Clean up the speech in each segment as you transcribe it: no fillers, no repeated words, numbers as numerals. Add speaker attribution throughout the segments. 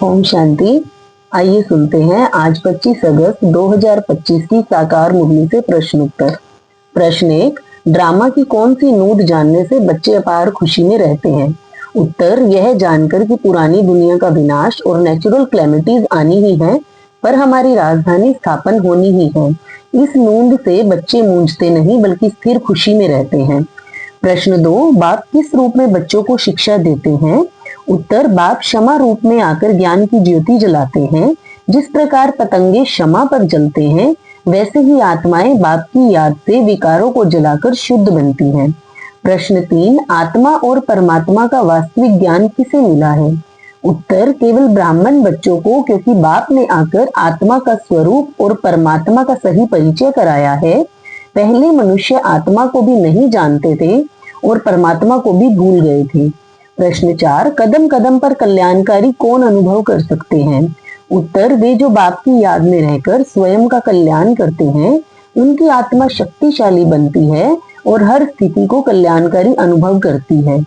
Speaker 1: ओम शांति। आइए सुनते हैं आज 25 अगस्त 2025 की साकार मुरली से प्रश्न उत्तर। प्रश्न 1, ड्रामा की कौन सी नूद जानने से बच्चे अपार खुशी में रहते हैं? उत्तर, यह जानकर कि पुरानी दुनिया का विनाश और नेचुरल क्लेमिटीज आनी ही है, पर हमारी राजधानी स्थापन होनी ही है। इस नूंद से बच्चे मूंझते नहीं बल्कि स्थिर खुशी में रहते हैं। प्रश्न 2, बाप किस रूप में बच्चों को शिक्षा देते हैं? उत्तर, बाप क्षमा रूप में आकर ज्ञान की ज्योति जलाते हैं। जिस प्रकार पतंगे क्षमा पर जलते हैं, वैसे ही आत्माएं बाप की याद से विकारों को जलाकर शुद्ध बनती हैं। प्रश्न 3, आत्मा और परमात्मा का वास्तविक ज्ञान किसे मिला है? उत्तर, केवल ब्राह्मण बच्चों को, क्योंकि बाप ने आकर आत्मा का स्वरूप और परमात्मा का सही परिचय कराया है। पहले मनुष्य आत्मा को भी नहीं जानते थे और परमात्मा को भी भूल गए थे। प्रश्न 4, कदम कदम पर कल्याणकारी कौन अनुभव कर सकते हैं? उत्तर, वे जो बाप की याद में रहकर स्वयं का कल्याण करते हैं, उनकी आत्मा शक्तिशाली बनती है और हर स्थिति को कल्याणकारी अनुभव करती है।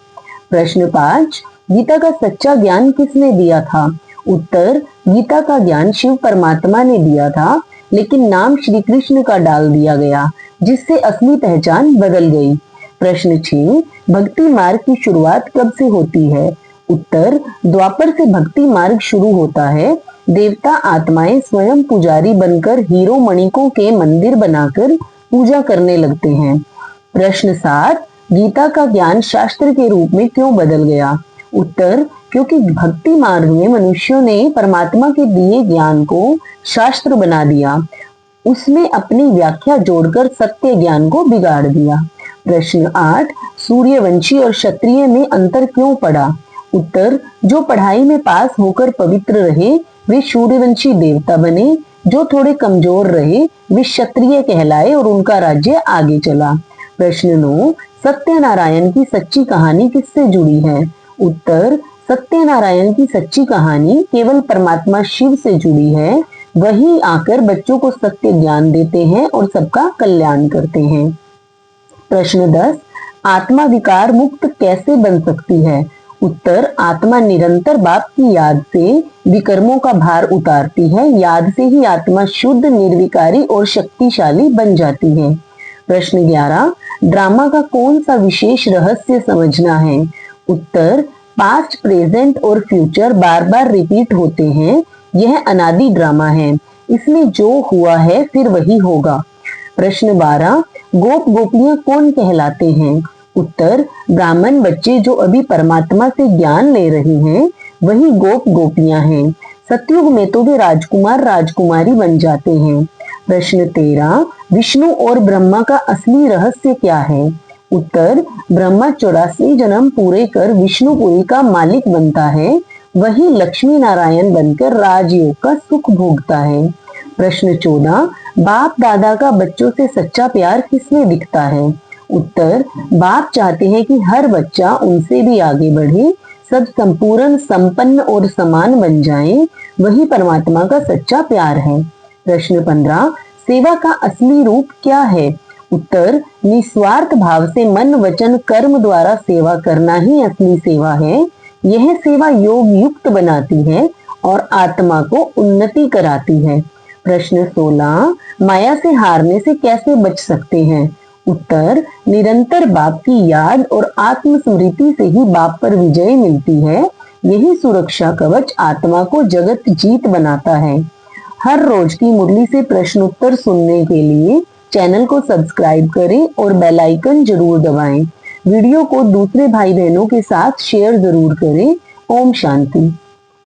Speaker 1: प्रश्न 5, गीता का सच्चा ज्ञान किसने दिया था? उत्तर, गीता का ज्ञान शिव परमात्मा ने दिया था, लेकिन नाम श्री कृष्ण का डाल दिया गया, जिससे असली पहचान बदल गई। प्रश्न 6, भक्ति मार्ग की शुरुआत कब से होती है? उत्तर, द्वापर से भक्ति मार्ग शुरू होता है। देवता आत्माएं स्वयं पुजारी बनकर हीरो मणिकों के मंदिर बनाकर पूजा करने लगते हैं। प्रश्न 7, गीता का ज्ञान शास्त्र के रूप में क्यों बदल गया? उत्तर, क्योंकि भक्ति मार्ग में मनुष्यों ने परमात्मा के दिए ज्ञान को शास्त्र बना दिया, उसमें अपनी व्याख्या जोड़कर सत्य ज्ञान को बिगाड़ दिया। प्रश्न 8, सूर्यवंशी और क्षत्रिय में अंतर क्यों पड़ा? उत्तर, जो पढ़ाई में पास होकर पवित्र रहे वे सूर्यवंशी देवता बने, जो थोड़े कमजोर रहे वे क्षत्रिय कहलाए और उनका राज्य आगे चला। प्रश्न 9, सत्यनारायण की सच्ची कहानी किससे जुड़ी है? उत्तर, सत्यनारायण की सच्ची कहानी केवल परमात्मा शिव से जुड़ी है। वही आकर बच्चों को सत्य ज्ञान देते हैं और सबका कल्याण करते हैं। प्रश्न 10, आत्मा विकार मुक्त कैसे बन सकती है? उत्तर, आत्मा निरंतर बाप की याद से विकर्मों का भार उतारती है। याद से ही आत्मा शुद्ध, निर्विकारी और शक्तिशाली बन जाती है। प्रश्न 11, ड्रामा का कौन सा विशेष रहस्य समझना है? उत्तर, पास्ट, प्रेजेंट और फ्यूचर बार बार रिपीट होते हैं। यह अनादि ड्रामा है, इसमें जो हुआ है फिर वही होगा। प्रश्न 12, गोप गोपियां कौन कहलाते हैं? उत्तर, ब्राह्मण बच्चे जो अभी परमात्मा से ज्ञान ले रहे हैं, वही गोप गोपियां हैं। सतयुग में तो वे राजकुमार राजकुमारी बन जाते हैं। प्रश्न 13, विष्णु और ब्रह्मा का असली रहस्य क्या है? उत्तर, ब्रह्मा 84 जन्म पूरे कर विष्णुपुरी का मालिक बनता है, वही लक्ष्मी नारायण बनकर राजयोग का सुख भोगता है। प्रश्न 14, बाप दादा का बच्चों से सच्चा प्यार किसमें दिखता है? उत्तर, बाप चाहते हैं कि हर बच्चा उनसे भी आगे बढ़े, सब संपूर्ण, संपन्न और समान बन जाएं, वही परमात्मा का सच्चा प्यार है। प्रश्न 15, सेवा का असली रूप क्या है? उत्तर, निस्वार्थ भाव से मन वचन कर्म द्वारा सेवा करना ही असली सेवा है। यह सेवा योग युक्त बनाती है और आत्मा को उन्नति कराती है। प्रश्न 16, माया से हारने से कैसे बच सकते हैं? उत्तर, निरंतर बाप की याद और आत्म स्मृति से ही बाप पर विजय मिलती है। यही सुरक्षा कवच आत्मा को जगत जीत बनाता है। हर रोज की मुरली से प्रश्न उत्तर सुनने के लिए चैनल को सब्सक्राइब करें और बेल आइकन जरूर दबाएं। वीडियो को दूसरे भाई बहनों के साथ शेयर जरूर करें। ओम शांति।